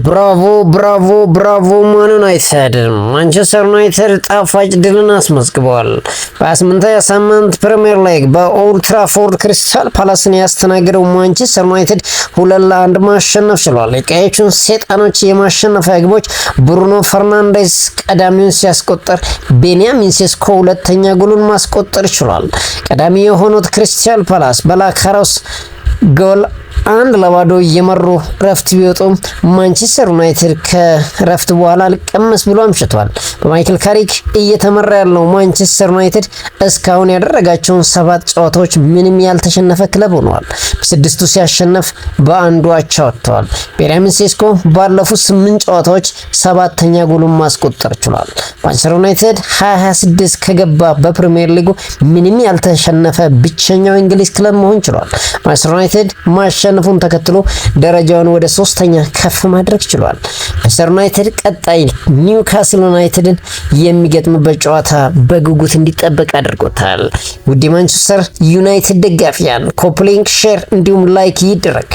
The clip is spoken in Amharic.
ብራቮ ማን ዩናይትድ ማንቸስተር ዩናይትድ ጣፋጭ ድልን አስመዝግበዋል። በ8ኛ ሳምንት ፕሪሚየር ሊግ በኦልድ ትራፎርድ ክሪስታል ፓላስን ያስተናገደው ማንቸስተር ዩናይትድ 2-1 ማሸነፍ ችሏል። የቀዮቹን ሰይጣኖች የማሸነፊያ ግቦች ብሩኖ ፈርናንዴዝ ቀዳሚውን ሲያስቆጥር፣ ቤንያሚን ሴስኮ ሁለተኛ ጎሉን ማስቆጠር ችሏል። ቀዳሚ የሆኑት ክሪስታል ፓላስ በላካሮስ ጎል 1-0 እየመሩ ረፍት ቢወጡም ማንቸስተር ዩናይትድ ከረፍት በኋላ ልቀመስ ብሎ አምሽቷል። በማይክል ካሪክ እየተመራ ያለው ማንቸስተር ዩናይትድ እስካሁን ያደረጋቸውን 7 ጨዋታዎች ምንም ያልተሸነፈ ክለብ ሆኗል። በስድስቱ ሲያሸነፍ በአንዱ አቻ ወጥቷል። ቤንያሚን ሴስኮ ባለፉት 8 ጨዋታዎች 7ኛ ጎሉን ማስቆጠር ችሏል። ማንቸስተር ዩናይትድ 2026 ከገባ በፕሪሚየር ሊጉ ምንም ያልተሸነፈ ብቸኛው እንግሊዝ ክለብ መሆን ችሏል። ማንቸስተር ዩናይትድ ማሸነፉን ተከትሎ ደረጃውን ወደ 3ኛ ከፍ ማድረግ ችሏል። ማንቸስተር ዩናይትድ ቀጣይ ኒውካስል ዩናይትድን የሚገጥምበት ጨዋታ በጉጉት እንዲጠበቅ አድርጎታል። ውድ ማንቸስተር ዩናይትድ ደጋፊያን ኮፕሊንክ ሼር እንዲሁም ላይክ ይደረግ።